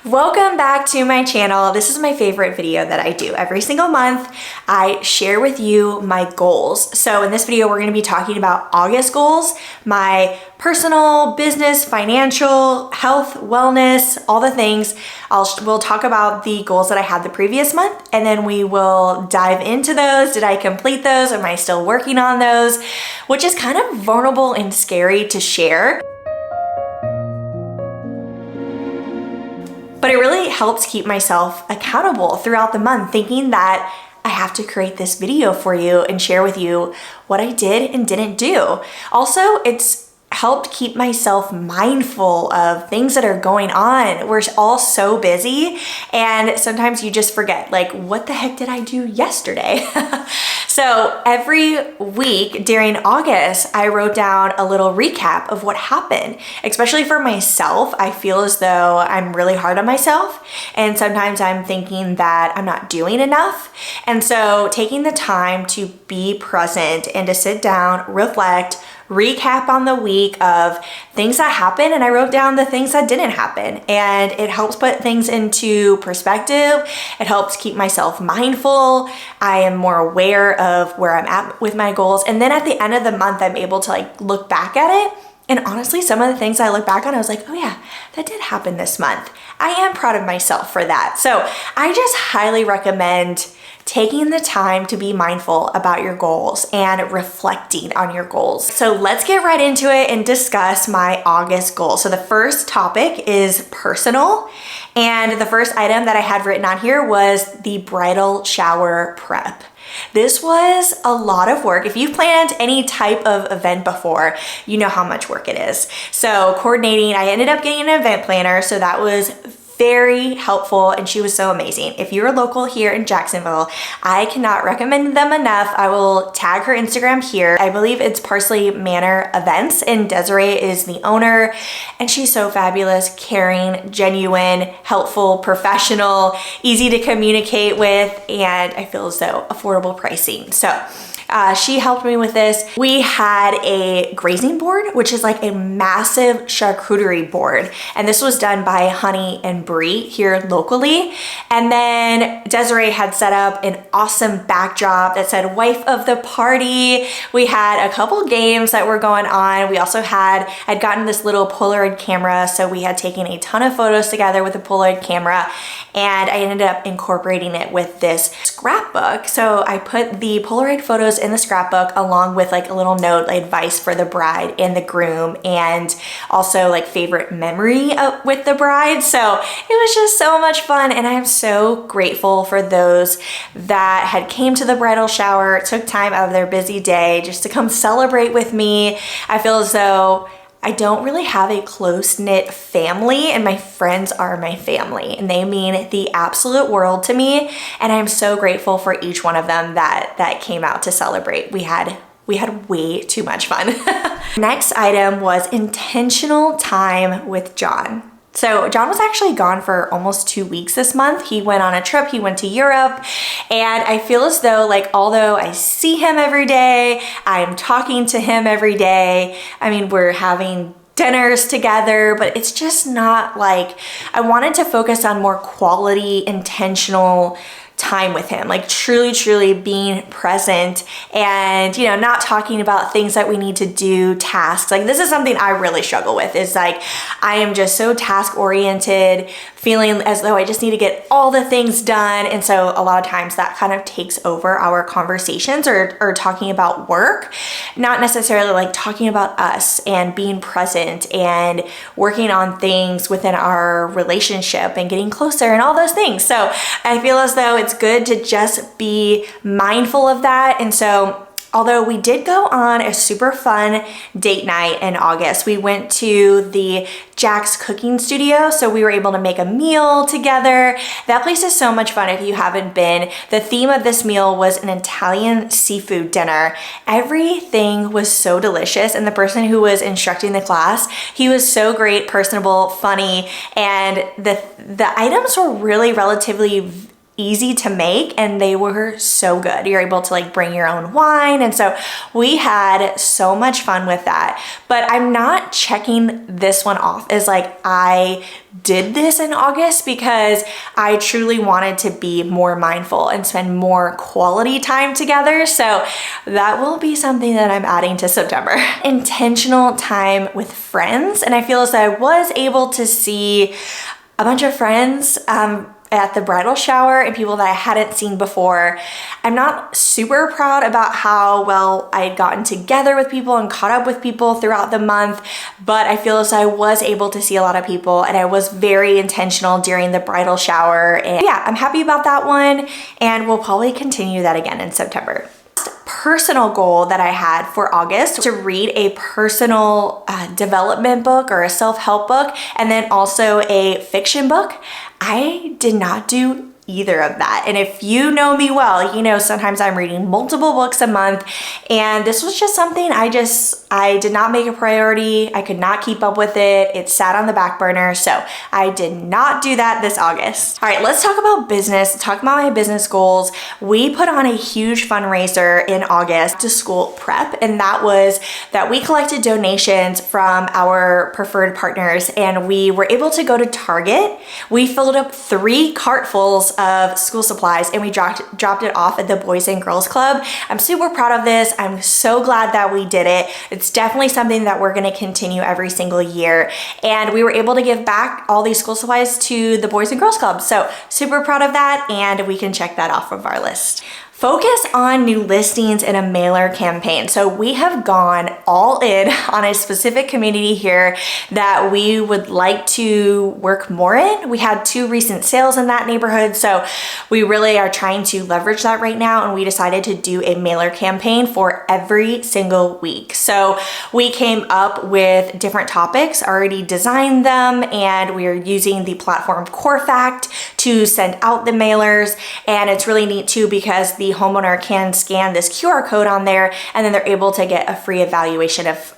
Welcome back to my channel. This is my favorite video that I do. Every single month, I share with you my goals. So in this video, we're gonna be talking about August goals, my personal, business, financial, health, wellness, all the things. We'll talk about the goals that I had the previous month, and then we will dive into those. Did I complete those? Am I still working on those? Which is kind of vulnerable and scary to share. But it really helps keep myself accountable throughout the month, thinking that I have to create this video for you and share with you what I did and didn't do. Also, it's helped keep myself mindful of things that are going on. We're all so busy, and sometimes you just forget, like, what the heck did I do yesterday? So every week during August, I wrote down a little recap of what happened. Especially for myself, I feel as though I'm really hard on myself, and sometimes I'm thinking that I'm not doing enough. And so taking the time to be present and to sit down, reflect, recap on the week of things that happened, and I wrote down the things that didn't happen, and it helps put things into perspective. It helps keep myself mindful. I am more aware of where I'm at with my goals, and then at the end of the month, I'm able to look back at it. And honestly, some of the things I look back on, I was like, oh yeah, that did happen this month. I am proud of myself for that. So I just highly recommend taking the time to be mindful about your goals and reflecting on your goals. So let's get right into it and discuss my August goals. So the first topic is personal. And the first item that I had written on here was the bridal shower prep. This was a lot of work. If you've planned any type of event before, you know how much work it is. So coordinating, I ended up getting an event planner, so that was very helpful, and she was so amazing. If you're local here in Jacksonville, I cannot recommend them enough. I will tag her Instagram here. I believe it's Parsley Manor Events, and Desiree is the owner, and she's so fabulous, caring, genuine, helpful, professional, easy to communicate with, and I feel as though affordable pricing. So she helped me with this. We had a grazing board, which is like a massive charcuterie board. And this was done by Honey and Brie here locally. And then Desiree had set up an awesome backdrop that said wife of the party. We had a couple games that were going on. We also I'd gotten this little Polaroid camera. So we had taken a ton of photos together with a Polaroid camera, and I ended up incorporating it with this scrapbook. So I put the Polaroid photos in the scrapbook along with like a little note, like advice for the bride and the groom, and also like favorite memory with the bride. So it was just so much fun, and I'm so grateful for those that had came to the bridal shower, took time out of their busy day just to come celebrate with me. I feel as though I don't really have a close-knit family, and my friends are my family, and they mean the absolute world to me, and I'm so grateful for each one of them that came out to celebrate. We had way too much fun. Next item was intentional time with John. So John was actually gone for almost 2 weeks this month. He went on a trip, he went to Europe, and I feel as though, like, although I see him every day, I'm talking to him every day, I mean, we're having dinners together, but it's just not like, I wanted to focus on more quality, intentional time with him, like truly being present, and not talking about things that we need to do, tasks. Like, this is something I really struggle with, is like, I am just so task oriented, feeling as though I just need to get all the things done. And so a lot of times that kind of takes over our conversations or talking about work, not necessarily like talking about us and being present and working on things within our relationship and getting closer and all those things. So I feel as though it's good to just be mindful of that. And so although we did go on a super fun date night in August, we went to the Jack's Cooking Studio, so we were able to make a meal together. That place is so much fun if you haven't been. The theme of this meal was an Italian seafood dinner. Everything was so delicious, and the person who was instructing the class, he was so great, personable, funny, and the items were really relatively easy to make, and they were so good. You're able to like bring your own wine, and so we had so much fun with that. But I'm not checking this one off as like I did this in August, because I truly wanted to be more mindful and spend more quality time together. So that will be something that I'm adding to September. Intentional time with friends, and I feel as though I was able to see a bunch of friends at the bridal shower and people that I hadn't seen before. I'm not super proud about how well I had gotten together with people and caught up with people throughout the month, but I feel as though I was able to see a lot of people, and I was very intentional during the bridal shower. And yeah, I'm happy about that one, and we'll probably continue that again in September. Personal goal that I had for August to read a personal development book or a self-help book, and then also a fiction book. I did not do either of that. And if you know me well, you know sometimes I'm reading multiple books a month, and this was just something I did not make a priority. I could not keep up with it. It sat on the back burner, so I did not do that this August. All right, let's talk about business, talk about my business goals. We put on a huge fundraiser in August to school prep, and that was that we collected donations from our preferred partners, and we were able to go to Target. We filled up 3 cartfuls of school supplies, and we dropped it off at the Boys and Girls Club. I'm super proud of this. I'm so glad that we did it. It's definitely something that we're going to continue every single year, and we were able to give back all these school supplies to the Boys and Girls Club. So super proud of that, and we can check that off of our list. Focus on new listings in a mailer campaign. So we have gone all in on a specific community here that we would like to work more in. We had 2 recent sales in that neighborhood, so we really are trying to leverage that right now, and we decided to do a mailer campaign for every single week. So we came up with different topics, already designed them, and we are using the platform CoreFact to send out the mailers. And it's really neat too, because the homeowner can scan this QR code on there, and then they're able to get a free evaluation of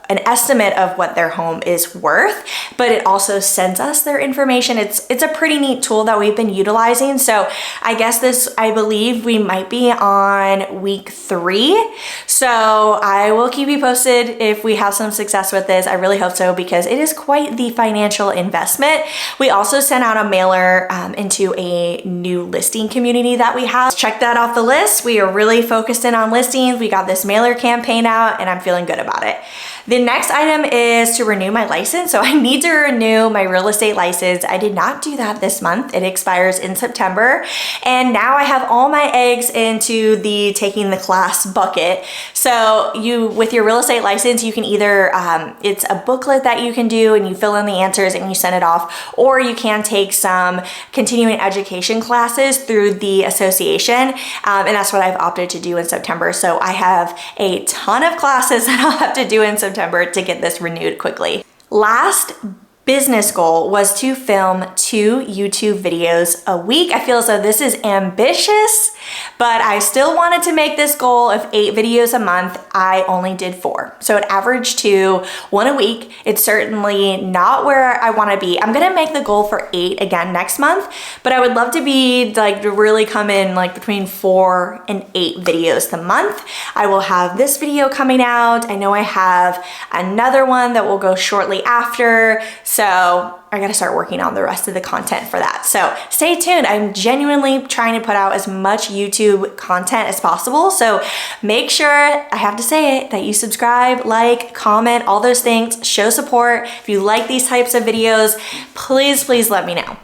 an estimate of what their home is worth, but it also sends us their information. It's a pretty neat tool that we've been utilizing. So I guess I believe we might be on week 3. So I will keep you posted if we have some success with this. I really hope so, because it is quite the financial investment. We also sent out a mailer into a new listing community that we have. Check that off the list. We are really focused in on listings. We got this mailer campaign out, and I'm feeling good about it. The next item is to renew my license. So I need to renew my real estate license. I did not do that this month. It expires in September. And now I have all my eggs into the taking the class bucket. So with your real estate license, you can either, it's a booklet that you can do, and you fill in the answers and you send it off, or you can take some continuing education classes through the association. And that's what I've opted to do in September. So I have a ton of classes that I'll have to do in September to get this renewed quickly. Last business goal was to film 2 YouTube videos a week. I feel as though this is ambitious, but I still wanted to make this goal of 8 videos a month. I only did 4. So it averaged to 1 a week. It's certainly not where I want to be. I'm going to make the goal for 8 again next month, but I would love to be to really come in between 4 and 8 videos a month. I will have this video coming out. I know I have another one that will go shortly after. So I gotta start working on the rest of the content for that. So stay tuned. I'm genuinely trying to put out as much YouTube content as possible. So make sure, I have to say it, that you subscribe, like, comment, all those things, show support. If you like these types of videos, please let me know.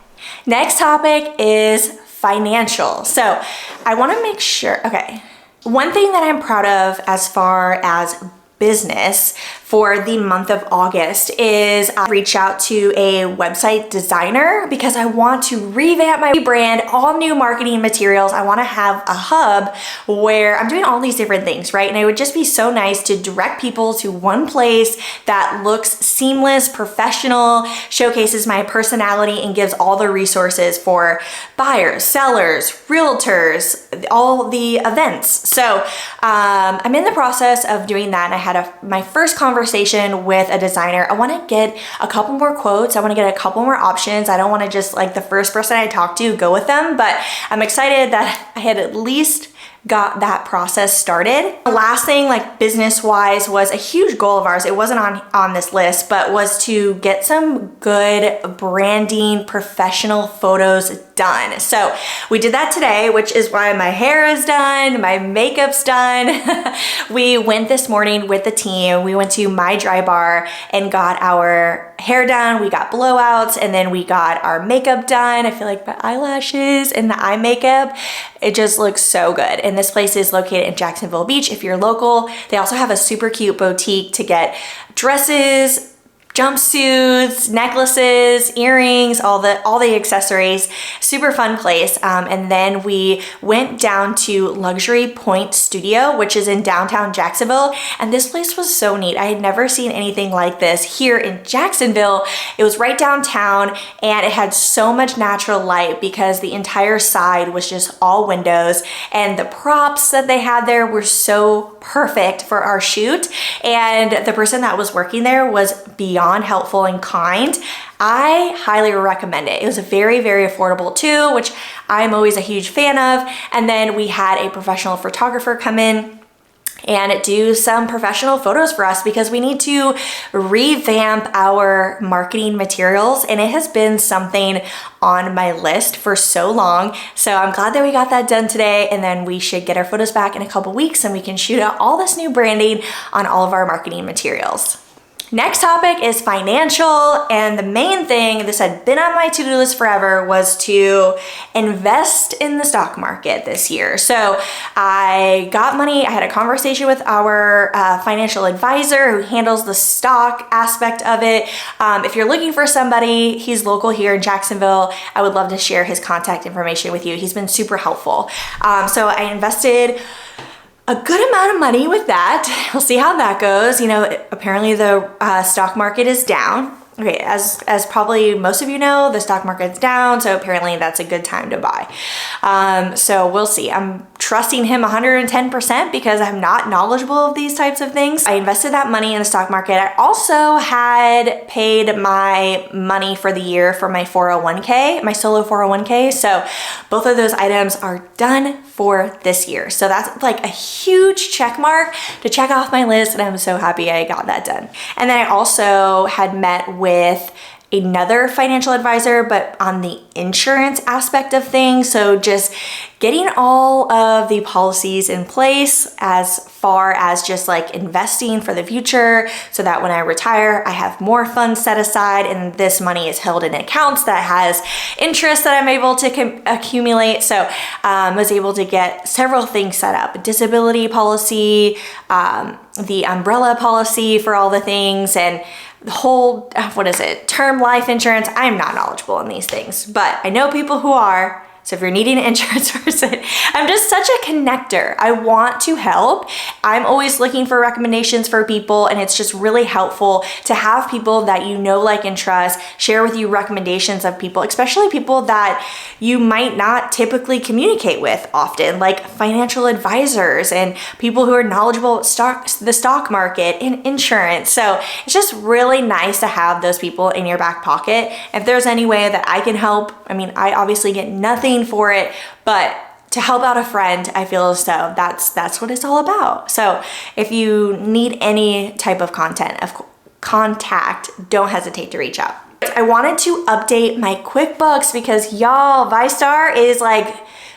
Next topic is financial. So I wanna make sure, okay. One thing that I'm proud of as far as business for the month of August is I reached out to a website designer because I want to revamp my brand, all new marketing materials. I want to have a hub where I'm doing all these different things, right? And it would just be so nice to direct people to one place that looks seamless, professional, showcases my personality, and gives all the resources for buyers, sellers, realtors, all the events. So I'm in the process of doing that, and I had my first conversation conversation with a designer. I want to get a couple more quotes. I want to get a couple more options. I don't want to just like the first person I talk to go with them, but I'm excited that I had at least got that process started. The last thing, like business-wise, was a huge goal of ours. It wasn't on this list, but was to get some good branding, professional photos done. So we did that today, which is why my hair is done, my makeup's done. We went this morning with the team. We went to My Dry Bar and got our hair done. We got blowouts, and then we got our makeup done. I feel like my eyelashes and the eye makeup, it just looks so good. And this place is located in Jacksonville Beach. If you're local, they also have a super cute boutique to get dresses, jumpsuits, necklaces, earrings, all the accessories. Super fun place. And then we went down to Luxury Point Studio, which is in downtown Jacksonville. And this place was so neat. I had never seen anything like this here in Jacksonville. It was right downtown and it had so much natural light because the entire side was just all windows, and the props that they had there were so perfect for our shoot. And the person that was working there was beyond helpful and kind. I highly recommend it. It was very, very affordable too, which I'm always a huge fan of. And then we had a professional photographer come in and do some professional photos for us because we need to revamp our marketing materials, and it has been something on my list for so long. So I'm glad that we got that done today, and then we should get our photos back in a couple weeks and we can shoot out all this new branding on all of our marketing materials. Next topic is financial, and the main thing, this had been on my to-do list forever, was to invest in the stock market this year. So I got money. I had a conversation with our financial advisor who handles the stock aspect of it. If you're looking for somebody, he's local here in Jacksonville. I would love to share his contact information with you. He's been super helpful. So I invested a good amount of money with that. We'll see how that goes. You know, apparently the stock market is down. Okay, as probably most of you know, the stock market's down, so apparently that's a good time to buy. So we'll see. I'm trusting him 110% because I'm not knowledgeable of these types of things. I invested that money in the stock market. I also had paid my money for the year for my 401k, my solo 401k. So both of those items are done for this year. So that's like a huge check mark to check off my list, and I'm so happy I got that done. And then I also had met with another financial advisor, but on the insurance aspect of things. So just getting all of the policies in place as far as just like investing for the future so that when I retire, I have more funds set aside and this money is held in accounts that has interest that I'm able to accumulate. So I was able to get several things set up: a disability policy, the umbrella policy for all the things, and the whole, term life insurance. I'm not knowledgeable in these things, but I know people who are. So if you're needing an insurance person, I'm just such a connector. I want to help. I'm always looking for recommendations for people, and it's just really helpful to have people that you know, like, and trust share with you recommendations of people, especially people that you might not typically communicate with often, like financial advisors and people who are knowledgeable about the stock market and insurance. So it's just really nice to have those people in your back pocket. If there's any way that I can help, I mean, I obviously get nothing for it, but to help out a friend, I feel as though that's what it's all about. So if you need any type of contact, don't hesitate to reach out. I wanted to update my QuickBooks because y'all, ViStar is like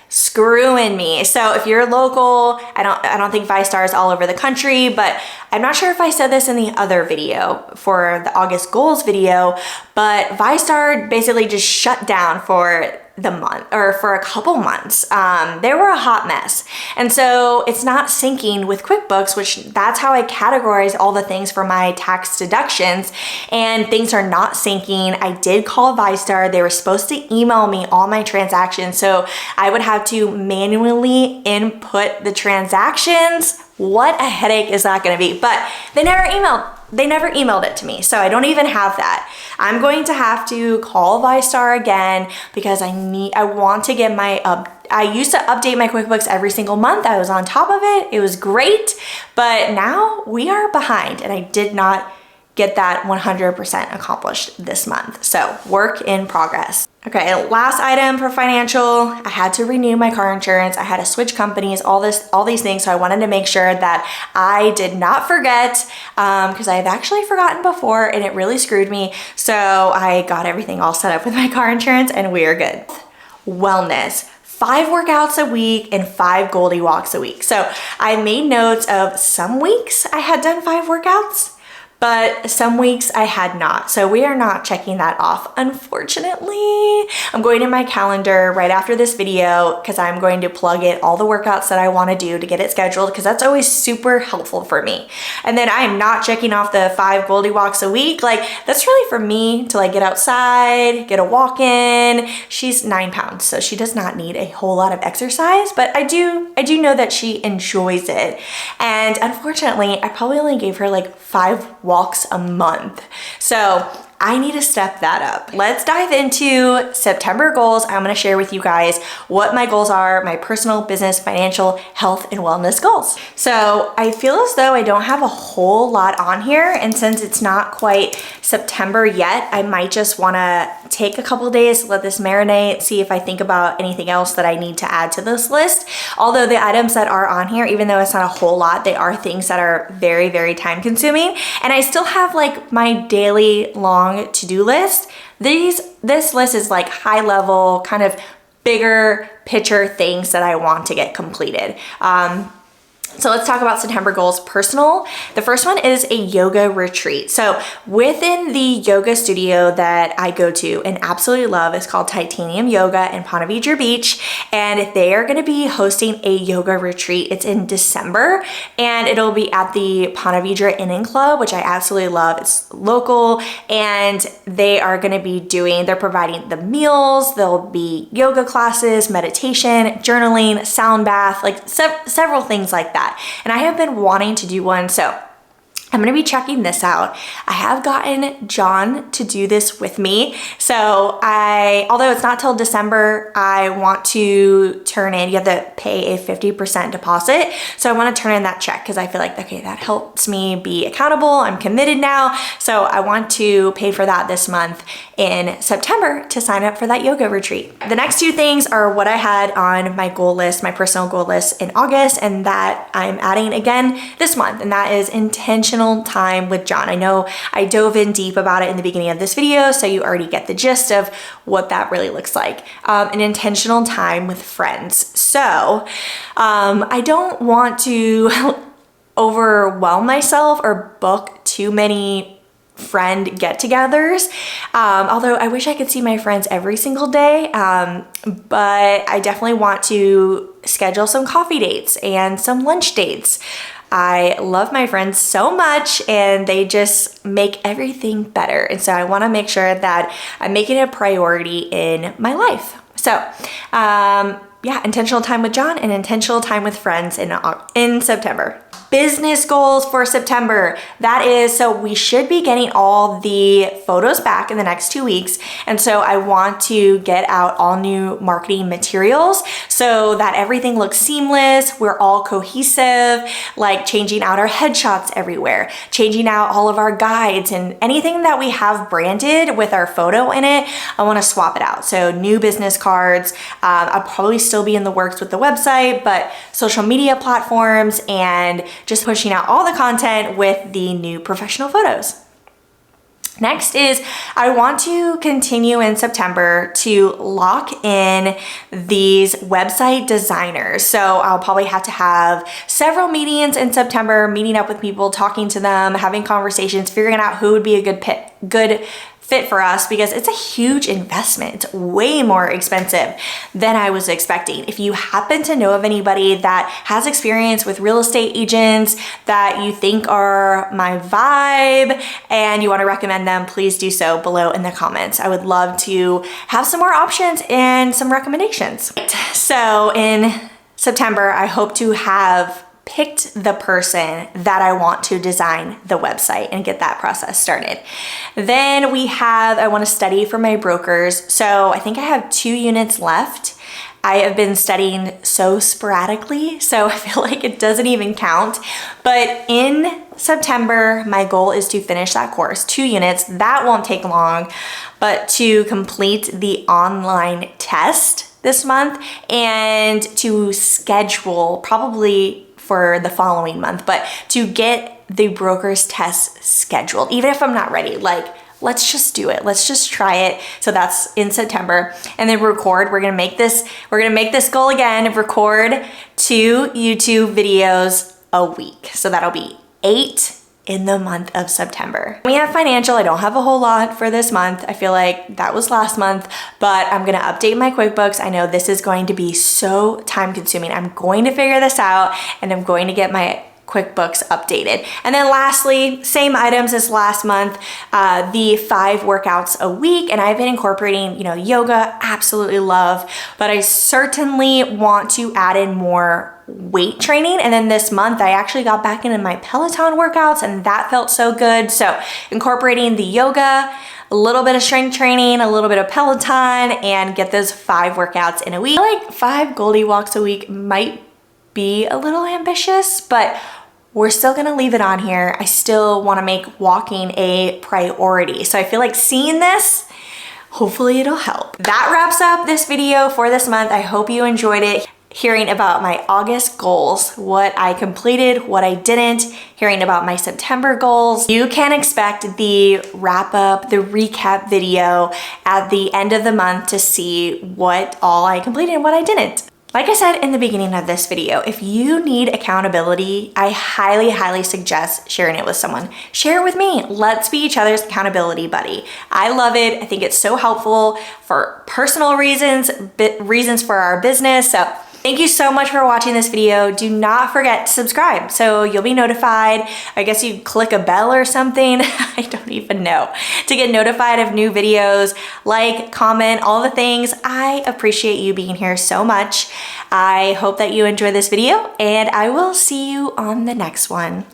screwing me. So if you're local, I don't think ViStar is all over the country, but I'm not sure if I said this in the other video for the August goals video, but ViStar basically just shut down for the month, or for a couple months. They were a hot mess. And so it's not syncing with QuickBooks, which that's how I categorize all the things for my tax deductions, and things are not syncing. I did call ViStar. They were supposed to email me all my transactions, so I would have to manually input the transactions. What a headache is that gonna be? But they never emailed they never emailed it to me, so I don't even have that. I'm going to have to call ViStar again because I want to get I used to update my QuickBooks every single month. I was on top of it. It was great, but now we are behind and I did not get that 100% accomplished this month. So work in progress. Okay, last item for financial, I had to renew my car insurance. I had to switch companies, all these things. So I wanted to make sure that I did not forget, because I've actually forgotten before and it really screwed me. So I got everything all set up with my car insurance and we are good. Wellness. 5 workouts a week and 5 Goldie walks a week. So I made notes of some weeks I had done 5 workouts, but some weeks I had not. So we are not checking that off, unfortunately. I'm going in my calendar right after this video because I'm going to plug in all the workouts that I want to do to get it scheduled, because that's always super helpful for me. And then I'm not checking off the 5 Goldie walks a week. Like, that's really for me to like get outside, get a walk in. She's 9 pounds, so she does not need a whole lot of exercise, but I do know that she enjoys it. And unfortunately, I probably only gave her like 5 walks a month. So I need to step that up. Let's dive into September goals. I'm gonna share with you guys what my goals are, my personal, business, financial, health, and wellness goals. So I feel as though I don't have a whole lot on here, and since it's not quite September yet, I might just wanna take a couple days to let this marinate, see if I think about anything else that I need to add to this list. Although the items that are on here, even though it's not a whole lot, they are things that are very, very time consuming. And I still have like my daily long to-do list. This list is like high level, kind of bigger picture things that I want to get completed. So let's talk about September goals. Personal. The first one is a yoga retreat. So within the yoga studio that I go to and absolutely love, it's called Titanium Yoga in Ponte Vedra Beach, and they are going to be hosting a yoga retreat. It's in December, and it'll be at the Ponte Vedra Inn and Club, which I absolutely love. It's local, and they are going to be they're providing the meals. There'll be yoga classes, meditation, journaling, sound bath, like several things like that. And I have been wanting to do one, so I'm gonna be checking this out. I have gotten John to do this with me. So although it's not till December, I want to turn in, you have to pay a 50% deposit. So I wanna turn in that check because I feel like, okay, that helps me be accountable. I'm committed now. So I want to pay for that this month in September to sign up for that yoga retreat. The next 2 things are what I had on my goal list, my personal goal list in August, and that I'm adding again this month, and that is intentional time with John. I know I dove in deep about it in the beginning of this video, so you already get the gist of what that really looks like. An intentional time with friends. So I don't want to overwhelm myself or book too many friend get-togethers, although I wish I could see my friends every single day, but I definitely want to schedule some coffee dates and some lunch dates. I love my friends so much and they just make everything better. And so I want to make sure that I'm making it a priority in my life. So yeah, intentional time with John and intentional time with friends in September. Business goals for September. That is, so we should be getting all the photos back in the next 2 weeks. And so I want to get out all new marketing materials so that everything looks seamless. We're all cohesive, like changing out our headshots everywhere, changing out all of our guides, and anything that we have branded with our photo in it, I want to swap it out. So new business cards. I'll probably still be in the works with the website, but social media platforms and just pushing out all the content with the new professional photos. Next is I want to continue in September to lock in these website designers. So I'll probably have to have several meetings in September, meeting up with people, talking to them, having conversations, figuring out who would be a good fit for us, because it's a huge investment. It's way more expensive than I was expecting. If you happen to know of anybody that has experience with real estate agents that you think are my vibe and you want to recommend them, please do so below in the comments. I would love to have some more options and some recommendations. So in September, I hope to have picked the person that I want to design the website and get that process started. Then I want to study for my brokers. So I think I have 2 units left. I have been studying so sporadically, so I feel like it doesn't even count. But in September, my goal is to finish that course, 2 units. That won't take long, but to complete the online test this month and to schedule probably for the following month, but to get the broker's test scheduled, even if I'm not ready, like, let's just do it. Let's just try it. So that's in September. And then record. We're gonna make this goal again of record 2 YouTube videos a week. So that'll be 8 in the month of September. We have financial. I don't have a whole lot for this month. I feel like that was last month, but I'm gonna update my QuickBooks. I know this is going to be so time consuming. I'm going to figure this out and I'm going to get my QuickBooks updated. And then lastly, same items as last month, the 5 workouts a week. And I've been incorporating, yoga, absolutely love, but I certainly want to add in more weight training. And then this month I actually got back into my Peloton workouts and that felt so good. So incorporating the yoga, a little bit of strength training, a little bit of Peloton, and get those 5 workouts in a week. I feel like 5 Goldie walks a week might be a little ambitious, but we're still gonna leave it on here. I still wanna make walking a priority. So I feel like seeing this, hopefully it'll help. That wraps up this video for this month. I hope you enjoyed it. Hearing about my August goals, what I completed, what I didn't, hearing about my September goals. You can expect the wrap up, the recap video at the end of the month to see what all I completed and what I didn't. Like I said in the beginning of this video, if you need accountability, I highly, highly suggest sharing it with someone. Share it with me. Let's be each other's accountability buddy. I love it. I think it's so helpful for personal reasons, reasons for our business. So thank you so much for watching this video. Do not forget to subscribe so you'll be notified. I guess you click a bell or something. I don't even know. To get notified of new videos, like, comment, all the things. I appreciate you being here so much. I hope that you enjoy this video and I will see you on the next one.